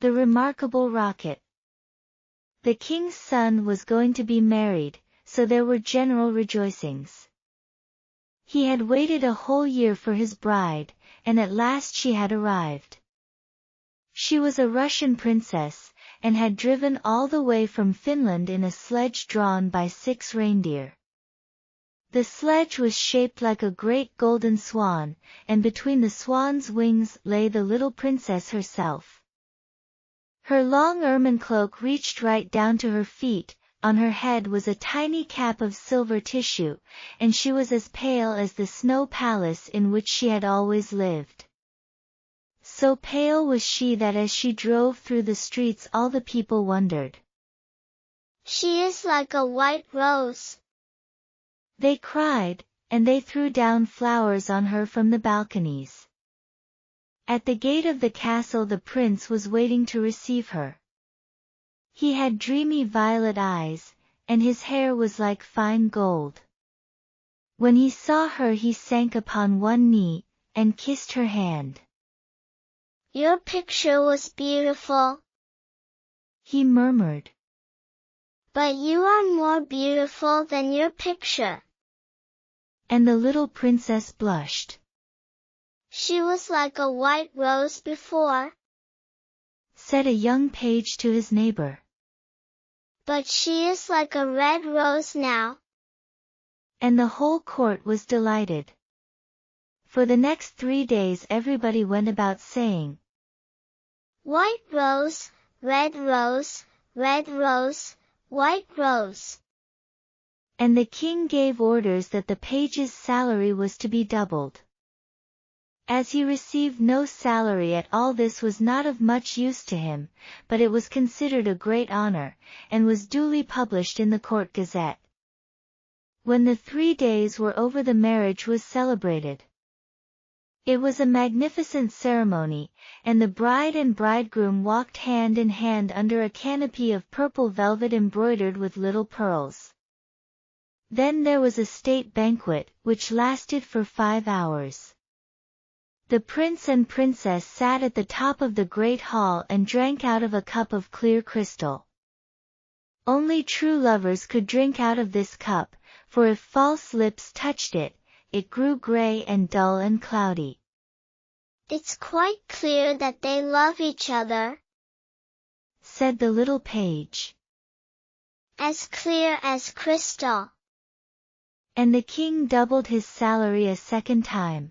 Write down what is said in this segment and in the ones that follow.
The remarkable rocket. The king's son was going to be married, so there were general rejoicings. He had waited a whole year for his bride, and at last she had arrived. She was a Russian princess, and had driven all the way from Finland in a sledge drawn by 6 reindeer. The sledge was shaped like a great golden swan, and between the swan's wings lay the little princess herself. Her long ermine cloak reached right down to her feet, on her head was a tiny cap of silver tissue, and she was as pale as the snow palace in which she had always lived. So pale was she that as she drove through the streets all the people wondered. "She is like a white rose," they cried, and they threw down flowers on her from the balconies. At the gate of the castle the prince was waiting to receive her. He had dreamy violet eyes, and his hair was like fine gold. When he saw her he sank upon one knee, and kissed her hand. "Your picture was beautiful," he murmured. "But you are more beautiful than your picture." And the little princess blushed. "She was like a white rose before," said a young page to his neighbor. "But she is like a red rose now." And the whole court was delighted. For the next 3 days everybody went about saying, "White rose, red rose, red rose, white rose." And the king gave orders that the page's salary was to be doubled. As he received no salary at all, this was not of much use to him, but it was considered a great honor, and was duly published in the court gazette. When the 3 days were over the marriage was celebrated. It was a magnificent ceremony, and the bride and bridegroom walked hand in hand under a canopy of purple velvet embroidered with little pearls. Then there was a state banquet, which lasted for 5 hours. The prince and princess sat at the top of the great hall and drank out of a cup of clear crystal. Only true lovers could drink out of this cup, for if false lips touched it, it grew gray and dull and cloudy. "It's quite clear that they love each other," said the little page. "As clear as crystal." And the king doubled his salary a second time.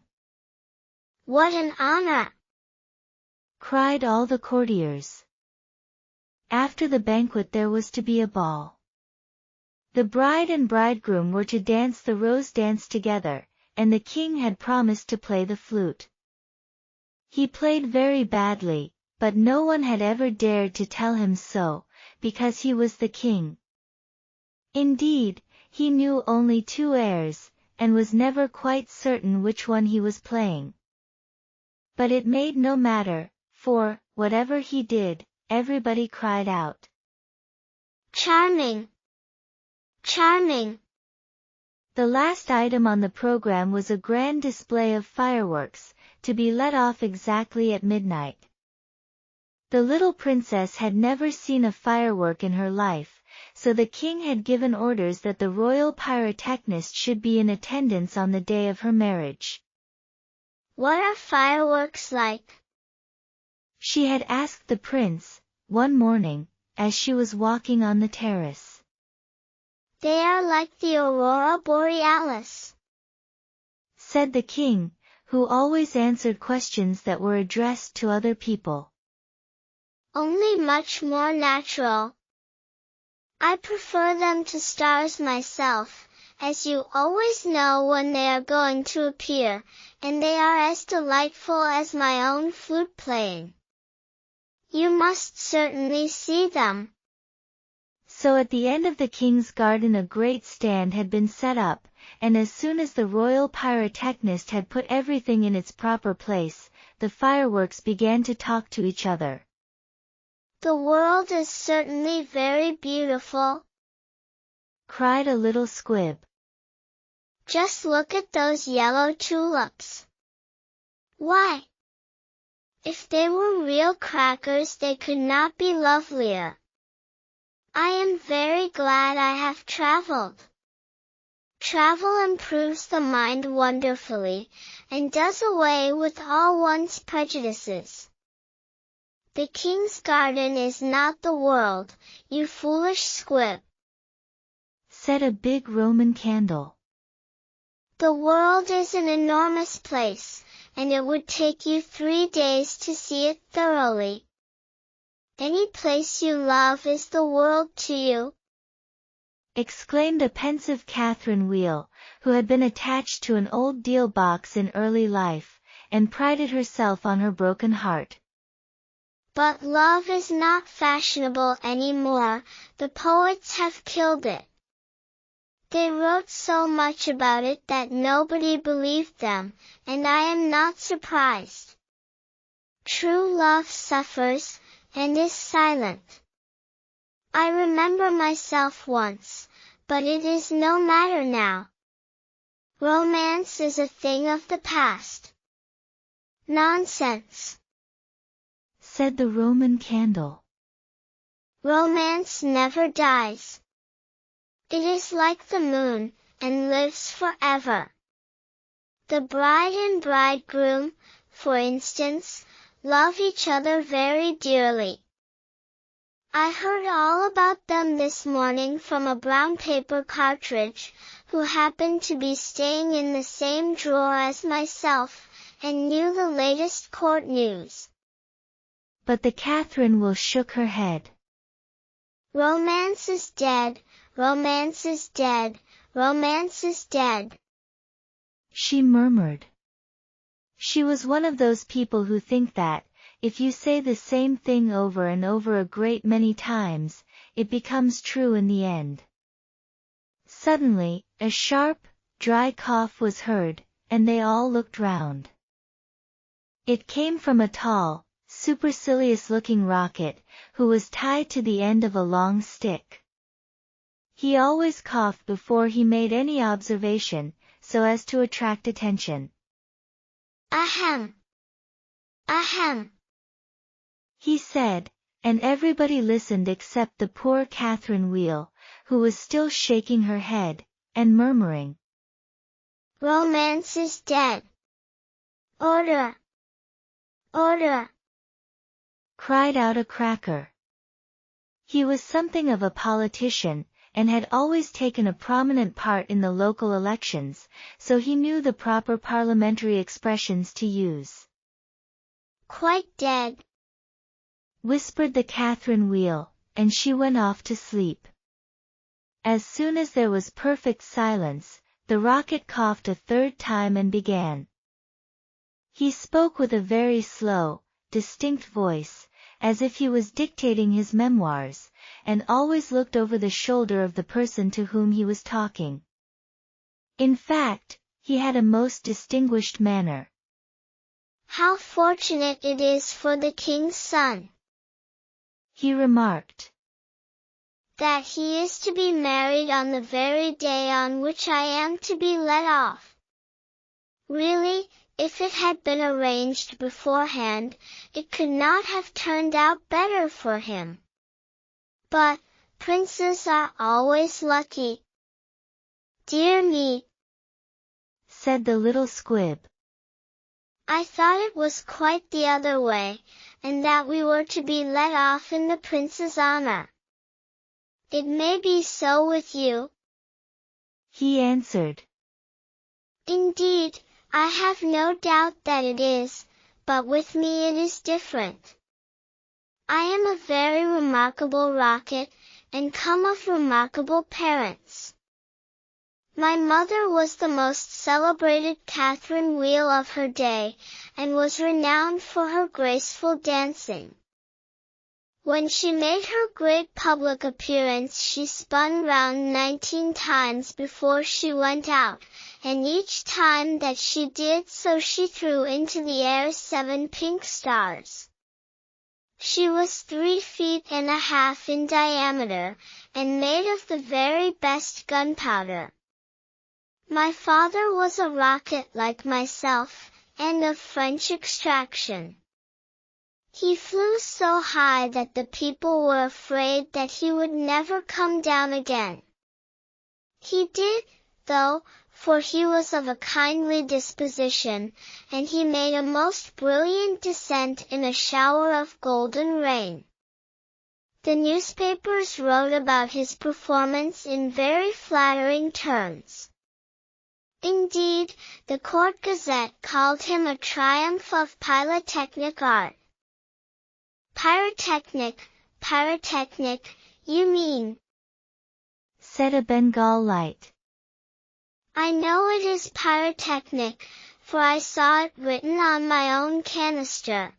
"What an honor!" cried all the courtiers. After the banquet there was to be a ball. The bride and bridegroom were to dance the rose dance together, and the king had promised to play the flute. He played very badly, but no one had ever dared to tell him so, because he was the king. Indeed, he knew only 2 airs, and was never quite certain which one he was playing. But it made no matter, for, whatever he did, everybody cried out, "Charming! Charming!" The last item on the program was a grand display of fireworks, to be let off exactly at midnight. The little princess had never seen a firework in her life, so the king had given orders that the royal pyrotechnist should be in attendance on the day of her marriage. "What are fireworks like?" she had asked the prince, one morning, as she was walking on the terrace. "They are like the aurora borealis," said the king, who always answered questions that were addressed to other people. "Only much more natural. I prefer them to stars myself, as you always know when they are going to appear, and they are as delightful as my own flute playing. You must certainly see them." So at the end of the king's garden a great stand had been set up, and as soon as the royal pyrotechnist had put everything in its proper place, the fireworks began to talk to each other. "The world is certainly very beautiful," cried a little squib. "Just look at those yellow tulips. Why, If they were real crackers, they could not be lovelier. I am very glad I have traveled. Travel improves the mind wonderfully, and does away with all one's prejudices. The king's garden is not the world, you foolish squib, said a big Roman candle. The world is an enormous place, and it would take you 3 days to see it thoroughly. Any place you love is the world to you, exclaimed a pensive Catherine Wheel, who had been attached to an old deal box in early life, and prided herself on her broken heart. But love is not fashionable anymore, the poets have killed it. They wrote so much about it that nobody believed them, and I am not surprised. True love suffers, and is silent. I remember myself once, but it is no matter now. Romance is a thing of the past. Nonsense, said the Roman candle. Romance never dies. It is like the moon, and lives forever. The bride and bridegroom, for instance, love each other very dearly. I heard all about them this morning from a brown paper cartridge, who happened to be staying in the same drawer as myself, and knew the latest court news. But the Catherine Wheel shook her head. Romance is dead, romance is dead, romance is dead, she murmured. She was one of those people who think that, if you say the same thing over and over a great many times, it becomes true in the end. Suddenly, a sharp, dry cough was heard, and they all looked round. It came from a tall, supercilious-looking rocket, who was tied to the end of a long stick. He always coughed before he made any observation, so as to attract attention. Ahem! Ahem! He said, and everybody listened except the poor Catherine Wheel, who was still shaking her head, and murmuring. Romance is dead. Order! Order! Cried out a cracker. He was something of a politician, and had always taken a prominent part in the local elections, so he knew the proper parliamentary expressions to use. Quite dead, whispered the Catherine Wheel, and she went off to sleep. As soon as there was perfect silence, the rocket coughed a third time and began. He spoke with a very slow, distinct voice, as if he was dictating his memoirs, and always looked over the shoulder of the person to whom he was talking. In fact, he had a most distinguished manner. How fortunate it is for the king's son, he remarked, that he is to be married on the very day on which I am to be let off. Really, if it had been arranged beforehand, it could not have turned out better for him. But, princes are always lucky. Dear me, said the little squib. I thought it was quite the other way, and that we were to be let off in the prince's honor. It may be so with you, he answered. Indeed, I have no doubt that it is, but with me it is different. I am a very remarkable rocket, and come of remarkable parents. My mother was the most celebrated Catherine Wheel of her day, and was renowned for her graceful dancing. When she made her great public appearance, she spun round 19 times before she went out, and each time that she did so she threw into the air 7 pink stars. She was 3 feet and a half in diameter, and made of the very best gunpowder. My father was a rocket like myself, and of French extraction. He flew so high that the people were afraid that he would never come down again. He did, though, for he was of a kindly disposition, and he made a most brilliant descent in a shower of golden rain. The newspapers wrote about his performance in very flattering terms. Indeed, the Court Gazette called him a triumph of pyrotechnic art. Pyrotechnic, you mean? Said a Bengal light. I know it is pyrotechnic, for I saw it written on my own canister.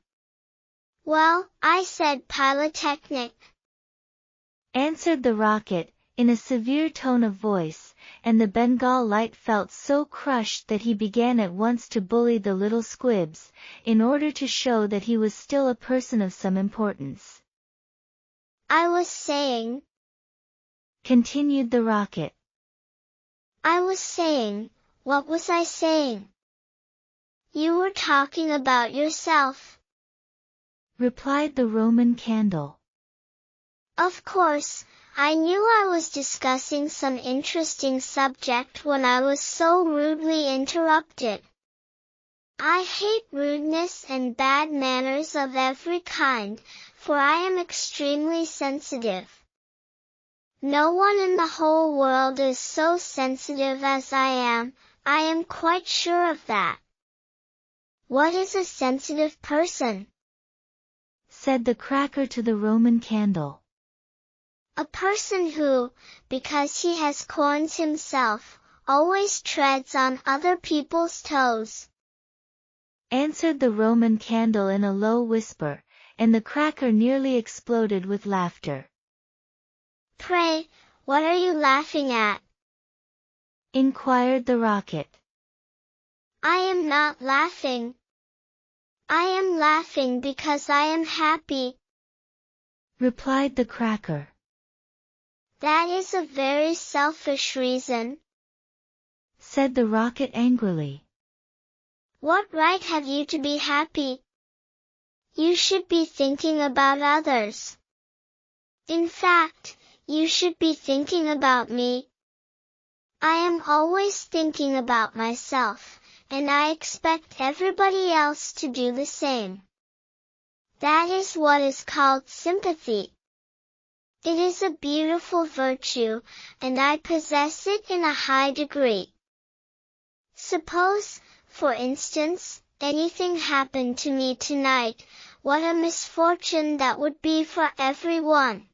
Well, I said pyrotechnic, answered the Rocket, in a severe tone of voice, and the Bengal light felt so crushed that he began at once to bully the little squibs, in order to show that he was still a person of some importance. I was saying, continued the Rocket. What was I saying? You were talking about yourself, replied the Roman Candle. Of course, I knew I was discussing some interesting subject when I was so rudely interrupted. I hate rudeness and bad manners of every kind, for I am extremely sensitive. No one in the whole world is so sensitive as I am quite sure of that. What is a sensitive person? Said the Cracker to the Roman Candle. A person who, because he has corns himself, always treads on other people's toes, answered the Roman Candle in a low whisper, and the Cracker nearly exploded with laughter. Pray, what are you laughing at? inquired the Rocket. I am not laughing. I am laughing because I am happy, replied the Cracker. That is a very selfish reason, said the Rocket angrily. What right have you to be happy? You should be thinking about others. In fact, you should be thinking about me. I am always thinking about myself, and I expect everybody else to do the same. That is what is called sympathy. It is a beautiful virtue, and I possess it in a high degree. Suppose, for instance, anything happened to me tonight, what a misfortune that would be for everyone.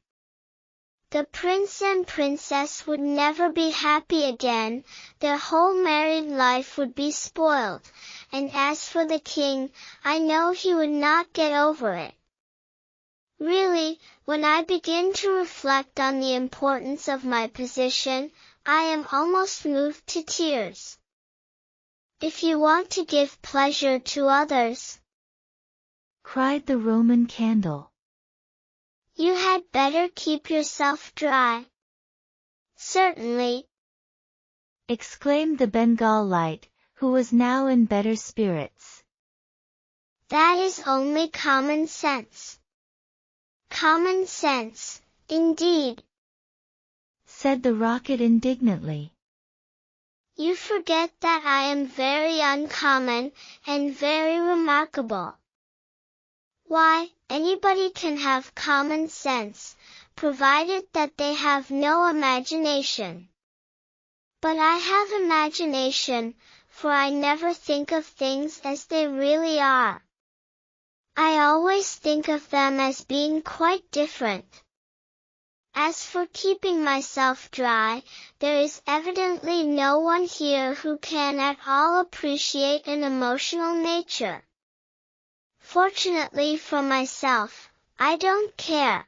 The prince and princess would never be happy again, their whole married life would be spoiled, and as for the king, I know he would not get over it. Really, when I begin to reflect on the importance of my position, I am almost moved to tears. If you want to give pleasure to others, cried the Roman Candle, you had better keep yourself dry. Certainly, exclaimed the Bengal light, who was now in better spirits. That is only common sense. Common sense, indeed, said the Rocket indignantly. You forget that I am very uncommon, and very remarkable. Why, anybody can have common sense, provided that they have no imagination. But I have imagination, for I never think of things as they really are. I always think of them as being quite different. As for keeping myself dry, there is evidently no one here who can at all appreciate an emotional nature. Fortunately for myself, I don't care.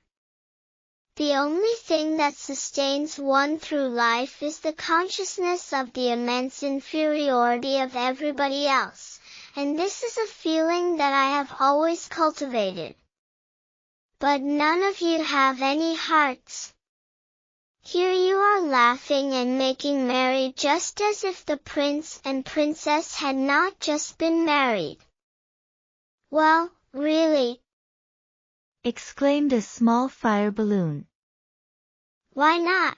The only thing that sustains one through life is the consciousness of the immense inferiority of everybody else, and this is a feeling that I have always cultivated. But none of you have any hearts. Here you are laughing and making merry just as if the prince and princess had not just been married. Well, really, exclaimed a small fire balloon. Why not?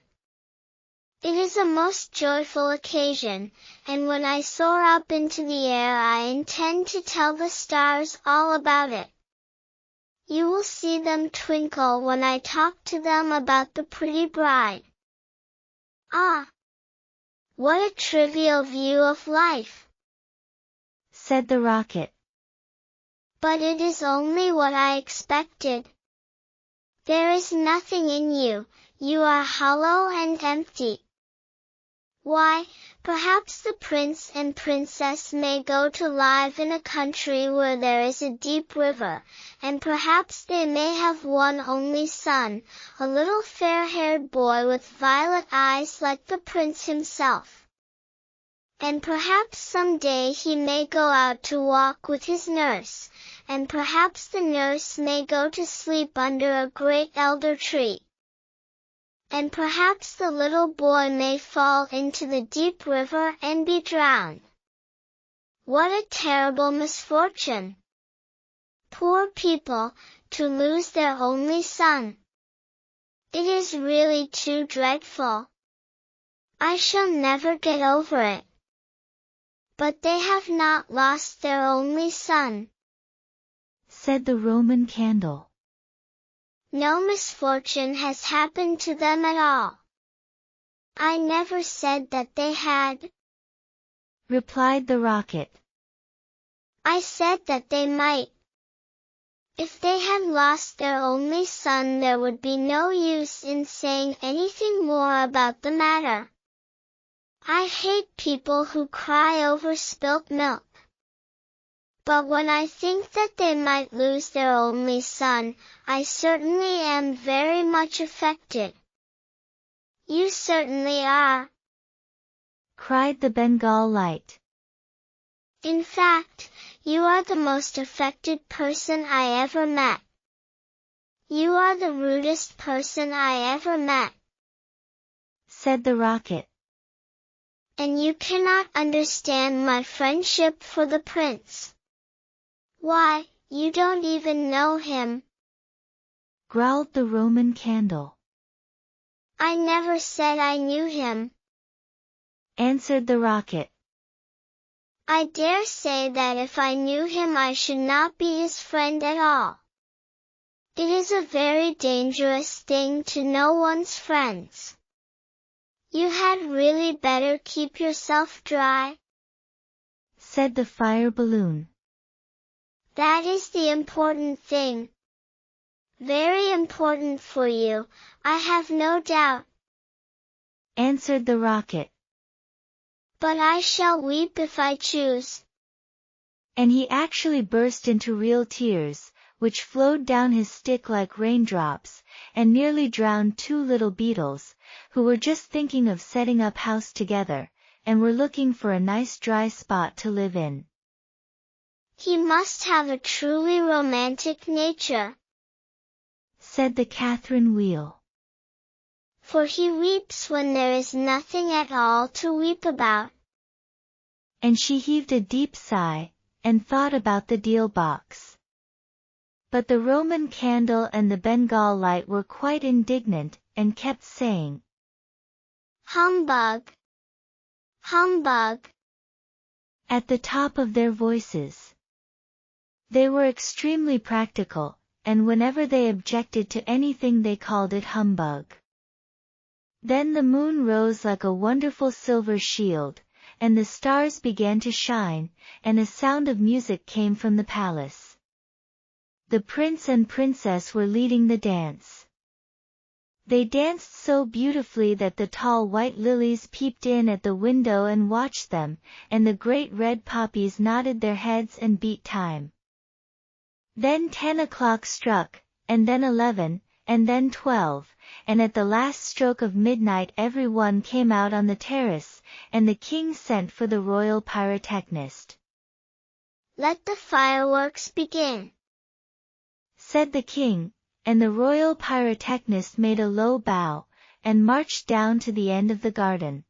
It is a most joyful occasion, and when I soar up into the air I intend to tell the stars all about it. You will see them twinkle when I talk to them about the pretty bride. Ah! What a trivial view of life, said the rocket. But it is only what I expected. There is nothing in you, you are hollow and empty. Why, perhaps the prince and princess may go to live in a country where there is a deep river, and perhaps they may have one only son, a little fair-haired boy with violet eyes like the prince himself. And perhaps some day he may go out to walk with his nurse, and perhaps the nurse may go to sleep under a great elder tree. And perhaps the little boy may fall into the deep river and be drowned. What a terrible misfortune! Poor people, to lose their only son. It is really too dreadful. I shall never get over it. But they have not lost their only son, said the Roman candle. No misfortune has happened to them at all. I never said that they had, replied the rocket. I said that they might. If they had lost their only son, there would be no use in saying anything more about the matter. I hate people who cry over spilt milk. But when I think that they might lose their only son, I certainly am very much affected. You certainly are, cried the Bengal light. In fact, you are the most affected person I ever met. You are the rudest person I ever met, said the rocket. And you cannot understand my friendship for the prince. Why, you don't even know him, growled the Roman candle. I never said I knew him, answered the rocket. I dare say that if I knew him I should not be his friend at all. It is a very dangerous thing to know one's friends. You had really better keep yourself dry, said the fire balloon. That is the important thing. Very important for you, I have no doubt, answered the rocket. But I shall weep if I choose. And he actually burst into real tears, which flowed down his stick like raindrops, and nearly drowned two little beetles, who were just thinking of setting up house together, and were looking for a nice dry spot to live in. He must have a truly romantic nature, said the Catherine Wheel. For he weeps when there is nothing at all to weep about. And she heaved a deep sigh, and thought about the deal box. But the Roman candle and the Bengal light were quite indignant, and kept saying, Humbug! Humbug! at the top of their voices. They were extremely practical, and whenever they objected to anything they called it humbug. Then the moon rose like a wonderful silver shield, and the stars began to shine, and a sound of music came from the palace. The prince and princess were leading the dance. They danced so beautifully that the tall white lilies peeped in at the window and watched them, and the great red poppies nodded their heads and beat time. Then 10 o'clock struck, and then 11, and then 12, and at the last stroke of midnight everyone came out on the terrace, and the king sent for the royal pyrotechnist. Let the fireworks begin, said the king, and the royal pyrotechnist made a low bow, and marched down to the end of the garden.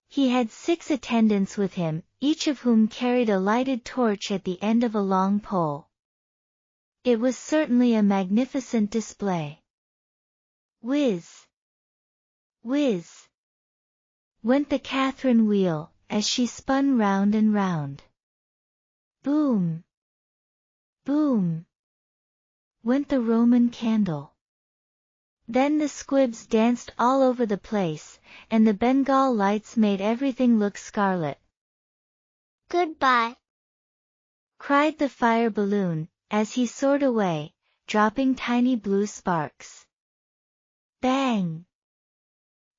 He had 6 attendants with him, each of whom carried a lighted torch at the end of a long pole. It was certainly a magnificent display. Whiz! Whiz! Went the Catherine wheel, as she spun round and round. Boom! Boom! Went the Roman candle. Then the squibs danced all over the place, and the Bengal lights made everything look scarlet. Goodbye! Cried the fire balloon, as he soared away, dropping tiny blue sparks. Bang!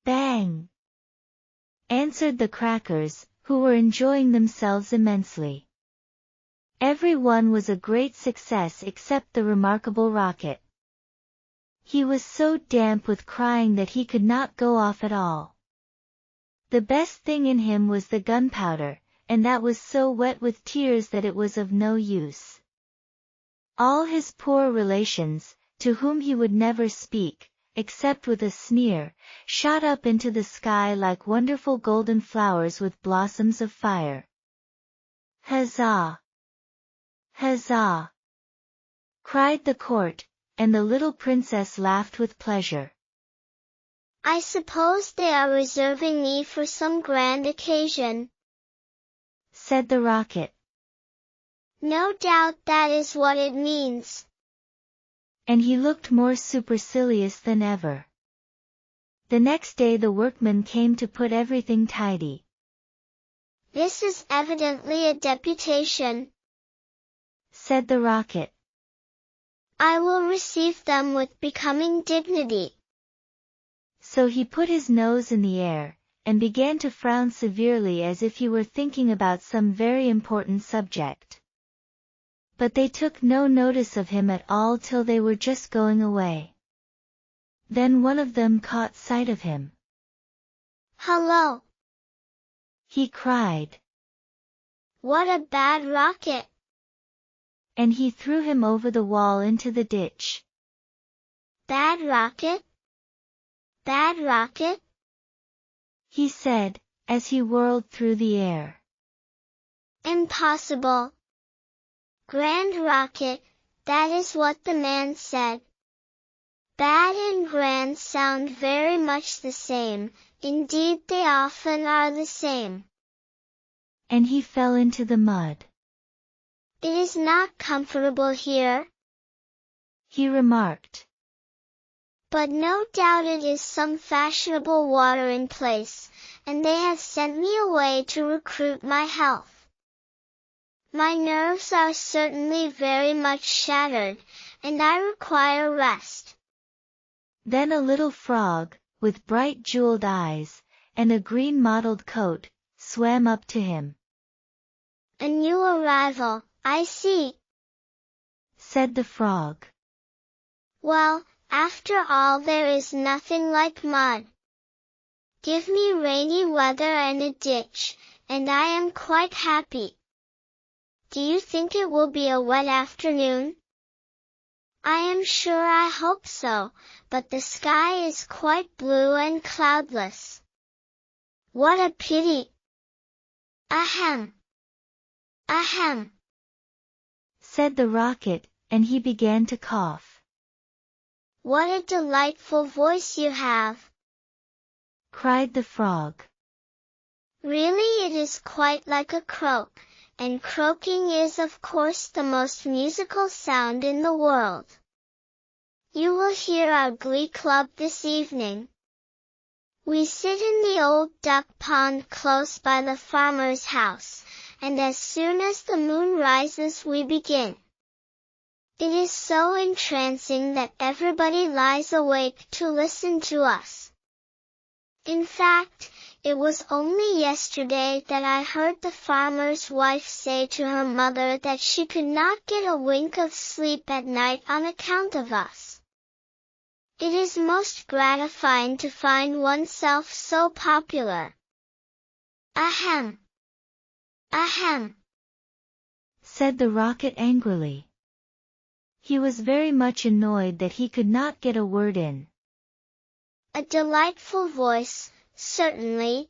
Bang! Answered the crackers, who were enjoying themselves immensely. Every one was a great success except the remarkable Rocket. He was so damp with crying that he could not go off at all. The best thing in him was the gunpowder, and that was so wet with tears that it was of no use. All his poor relations, to whom he would never speak, except with a sneer, shot up into the sky like wonderful golden flowers with blossoms of fire. Huzzah! Huzzah! Cried the court, and the little princess laughed with pleasure. I suppose they are reserving me for some grand occasion, said the Rocket. No doubt that is what it means. And he looked more supercilious than ever. The next day the workmen came to put everything tidy. This is evidently a deputation, said the Rocket. I will receive them with becoming dignity. So he put his nose in the air, and began to frown severely as if he were thinking about some very important subject. But they took no notice of him at all till they were just going away. Then one of them caught sight of him. Hello! He cried. What a bad rocket! And he threw him over the wall into the ditch. Bad rocket? Bad rocket? He said, as he whirled through the air. Impossible! Grand rocket, that is what the man said. Bad and grand sound very much the same, indeed they often are the same. And he fell into the mud. It is not comfortable here, he remarked. But no doubt it is some fashionable watering place, and they have sent me away to recruit my health. My nerves are certainly very much shattered, and I require rest. Then a little frog, with bright jeweled eyes, and a green mottled coat, swam up to him. A new arrival, I see, said the frog. Well, after all there is nothing like mud. Give me rainy weather and a ditch, and I am quite happy. Do you think it will be a wet afternoon? I am sure I hope so, but the sky is quite blue and cloudless. What a pity! Ahem! Ahem! said the Rocket, and he began to cough. What a delightful voice you have! cried the frog. Really it is quite like a croak, and croaking is of course the most musical sound in the world. You will hear our glee club this evening. We sit in the old duck pond close by the farmer's house, and as soon as the moon rises we begin. It is so entrancing that everybody lies awake to listen to us. In fact, it was only yesterday that I heard the farmer's wife say to her mother that she could not get a wink of sleep at night on account of us. It is most gratifying to find oneself so popular. Ahem! Ahem! said the Rocket angrily. He was very much annoyed that he could not get a word in. A delightful voice, certainly,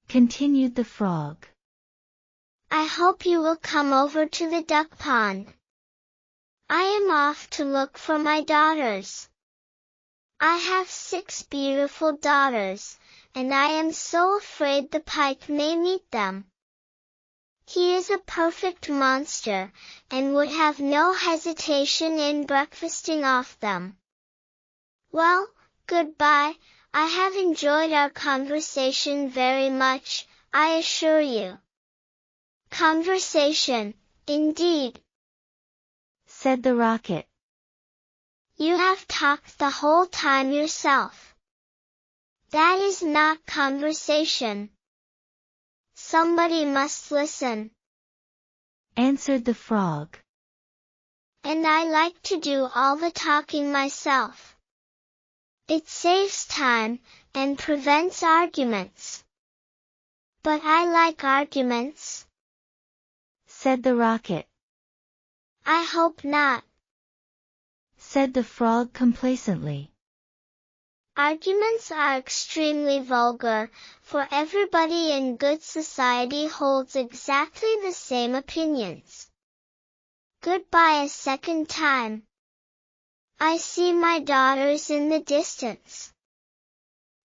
continued the frog. I hope you will come over to the duck pond. I am off to look for my daughters. I have 6 beautiful daughters, and I am so afraid the pike may meet them. He is a perfect monster, and would have no hesitation in breakfasting off them. Well, goodbye. I have enjoyed our conversation very much, I assure you. Conversation, indeed, said the Rocket. You have talked the whole time yourself. That is not conversation. Somebody must listen, answered the Frog. And I like to do all the talking myself. It saves time, and prevents arguments. But I like arguments, said the Rocket. I hope not, said the Frog complacently. Arguments are extremely vulgar, for everybody in good society holds exactly the same opinions. Goodbye a second time. I see my daughters in the distance.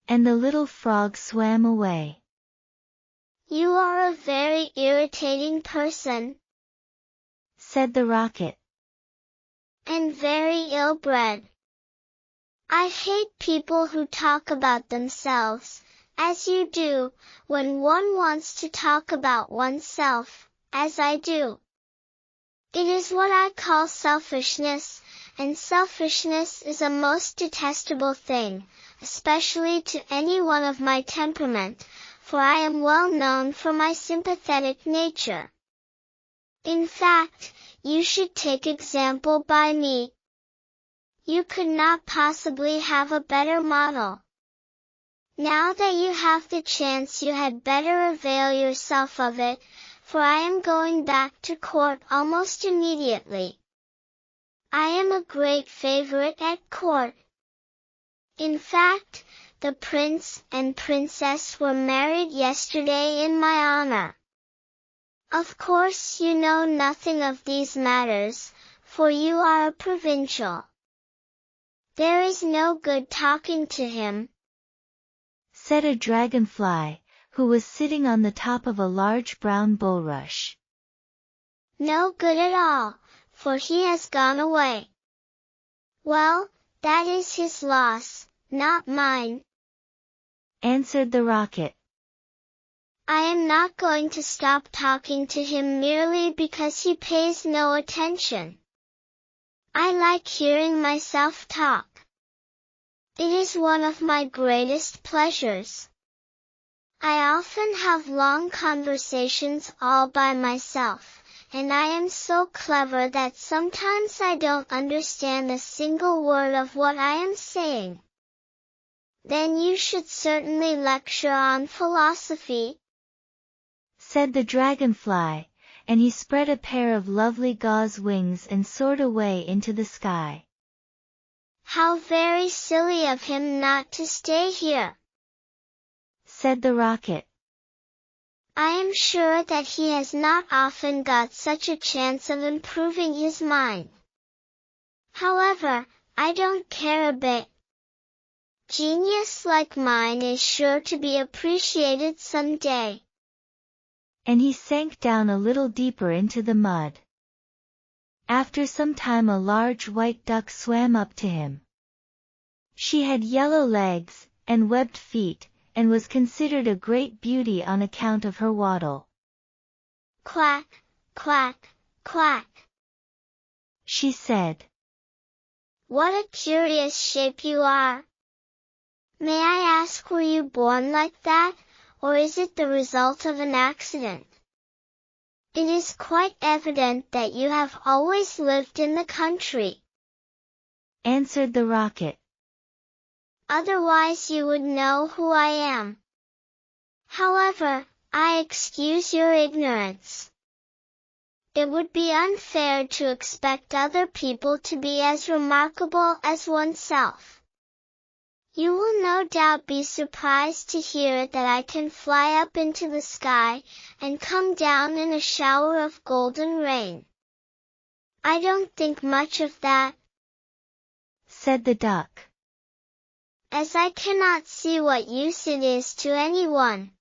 And the little Frog swam away. You are a very irritating person, said the Rocket. And very ill-bred. I hate people who talk about themselves, as you do, when one wants to talk about oneself, as I do. It is what I call selfishness, and selfishness is a most detestable thing, especially to anyone of my temperament, for I am well known for my sympathetic nature. In fact, you should take example by me. You could not possibly have a better model. Now that you have the chance, you had better avail yourself of it, for I am going back to court almost immediately. I am a great favorite at court. In fact, the prince and princess were married yesterday in my honor. Of course you know nothing of these matters, for you are a provincial. There is no good talking to him, said a dragonfly, who was sitting on the top of a large brown bulrush. No good at all, for he has gone away. Well, that is his loss, not mine, answered the Rocket. I am not going to stop talking to him merely because he pays no attention. I like hearing myself talk. It is one of my greatest pleasures. I often have long conversations all by myself, and I am so clever that sometimes I don't understand a single word of what I am saying. Then you should certainly lecture on philosophy, said the dragonfly, and he spread a pair of lovely gauze wings and soared away into the sky. How very silly of him not to stay here, said the Rocket. I am sure that he has not often got such a chance of improving his mind. However, I don't care a bit. Genius like mine is sure to be appreciated some day. And he sank down a little deeper into the mud. After some time a large white duck swam up to him. She had yellow legs, and webbed feet, and was considered a great beauty on account of her waddle. Quack, quack, quack, she said. What a curious shape you are. May I ask, were you born like that, or is it the result of an accident? It is quite evident that you have always lived in the country, answered the Rocket. Otherwise you would know who I am. However, I excuse your ignorance. It would be unfair to expect other people to be as remarkable as oneself. You will no doubt be surprised to hear that I can fly up into the sky, and come down in a shower of golden rain. I don't think much of that, said the duck, as I cannot see what use it is to anyone.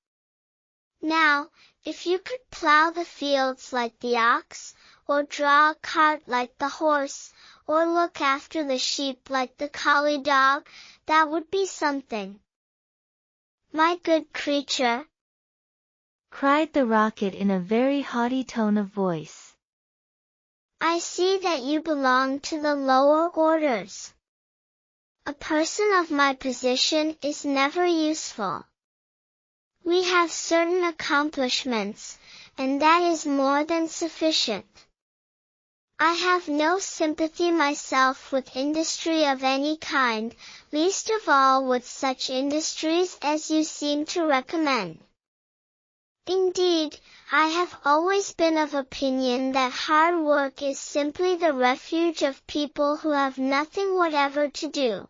Now, if you could plow the fields like the ox, or draw a cart like the horse, or look after the sheep like the collie dog, that would be something. My good creature, cried the rocket in a very haughty tone of voice. I see that you belong to the lower orders. A person of my position is never useful. We have certain accomplishments, and that is more than sufficient. I have no sympathy myself with industry of any kind, least of all with such industries as you seem to recommend. Indeed, I have always been of opinion that hard work is simply the refuge of people who have nothing whatever to do.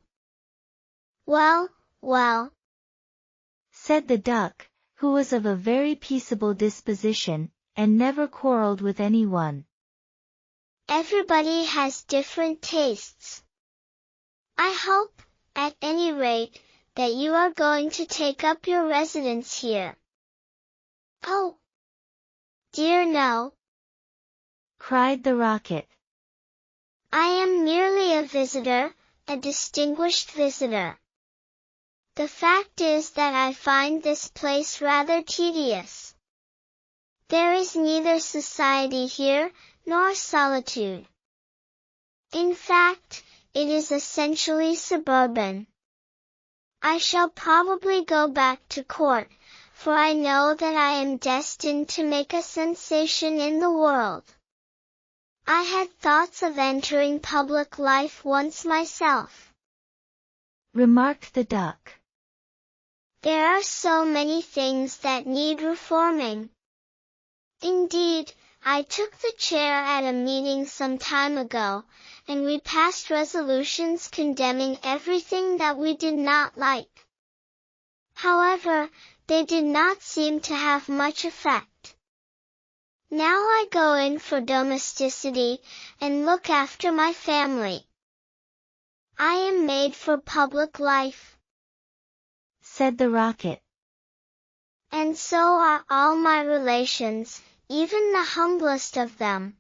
Well, well, said the duck, who was of a very peaceable disposition, and never quarrelled with anyone. Everybody has different tastes. I hope, at any rate, that you are going to take up your residence here. Oh, dear no, cried the rocket. I am merely a visitor, a distinguished visitor. The fact is that I find this place rather tedious. There is neither society here, nor solitude. In fact, it is essentially suburban. I shall probably go back to court, for I know that I am destined to make a sensation in the world. I had thoughts of entering public life once myself, remarked the duck. There are so many things that need reforming. Indeed, I took the chair at a meeting some time ago, and we passed resolutions condemning everything that we did not like. However, they did not seem to have much effect. Now I go in for domesticity, and look after my family. I am made for public life, said the rocket. And so are all my relations, even the humblest of them.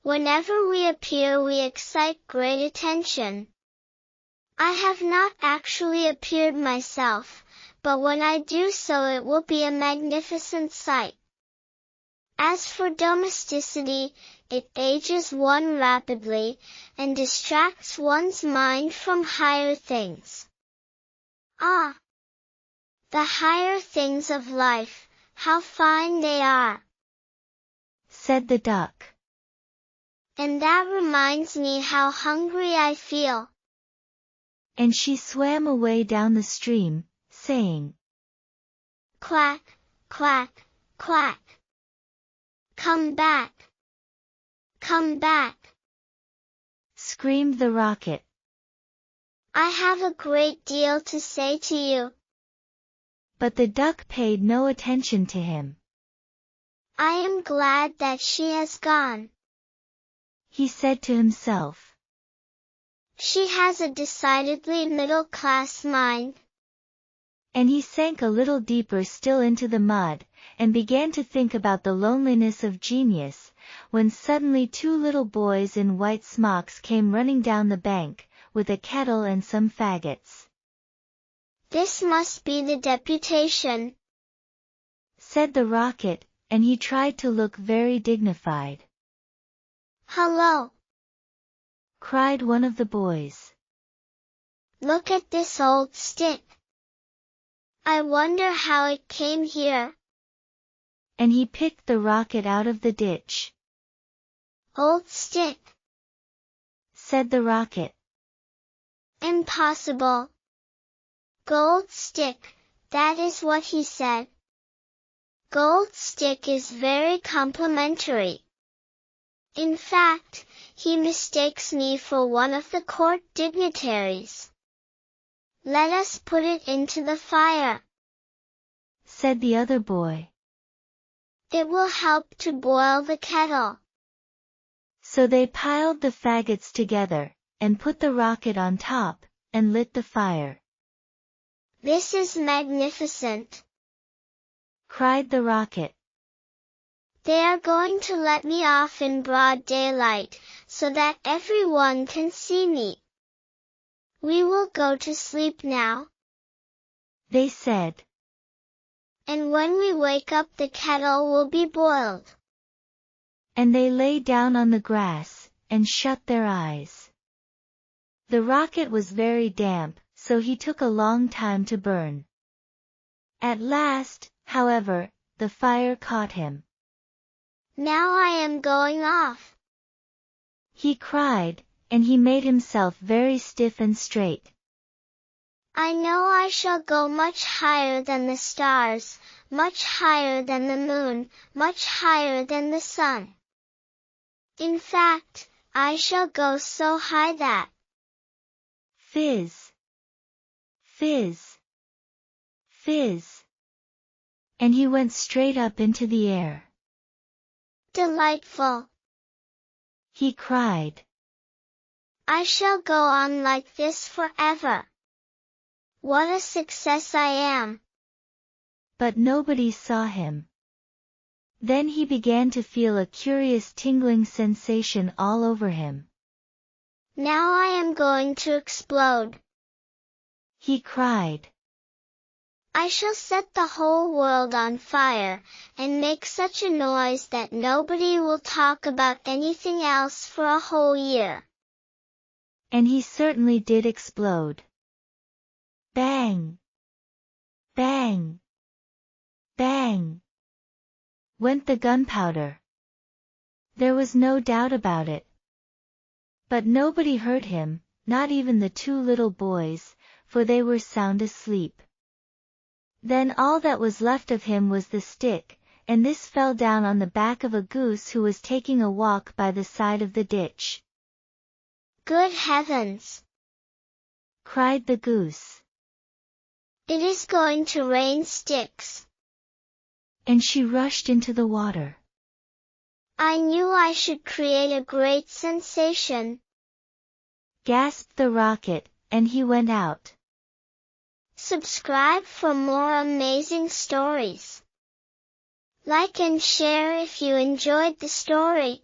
Whenever we appear we excite great attention. I have not actually appeared myself, but when I do so it will be a magnificent sight. As for domesticity, it ages one rapidly, and distracts one's mind from higher things. Ah! The higher things of life, how fine they are! Said the duck. And that reminds me how hungry I feel. And she swam away down the stream, saying, Quack, quack, quack. Come back! Come back! Screamed the rocket. I have a great deal to say to you. But the duck paid no attention to him. I am glad that she has gone, he said to himself. She has a decidedly middle-class mind. And he sank a little deeper still into the mud, and began to think about the loneliness of genius, when suddenly two little boys in white smocks came running down the bank, with a kettle and some faggots. This must be the deputation, said the rocket, and he tried to look very dignified. Hello! cried one of the boys. Look at this old stick. I wonder how it came here. And he picked the rocket out of the ditch. Old stick, said the rocket. Impossible. Gold stick, that is what he said. Gold stick is very complimentary. In fact, he mistakes me for one of the court dignitaries. Let us put it into the fire, said the other boy. It will help to boil the kettle. So they piled the faggots together, and put the rocket on top, and lit the fire. "This is magnificent!" cried the rocket. "They are going to let me off in broad daylight, so that everyone can see me. We will go to sleep now," they said. "And when we wake up the kettle will be boiled." And they lay down on the grass, and shut their eyes. The rocket was very damp, so he took a long time to burn. At last, however, the fire caught him. "Now I am going off," he cried, and he made himself very stiff and straight. "I know I shall go much higher than the stars, much higher than the moon, much higher than the sun. In fact, I shall go so high that—" Fizz! Fizz! Fizz! And he went straight up into the air. "Delightful!" he cried. "I shall go on like this forever. What a success I am!" But nobody saw him. Then he began to feel a curious tingling sensation all over him. "Now I am going to explode," he cried. "I shall set the whole world on fire, and make such a noise that nobody will talk about anything else for a whole year." And he certainly did explode. Bang! Bang! Bang! Went the gunpowder. There was no doubt about it. But nobody heard him, not even the two little boys, for they were sound asleep. Then all that was left of him was the stick, and this fell down on the back of a goose who was taking a walk by the side of the ditch. "Good heavens!" cried the goose. "It is going to rain sticks." And she rushed into the water. "I knew I should create a great sensation," gasped the rocket, and he went out. Subscribe for more amazing stories. Like and share if you enjoyed the story.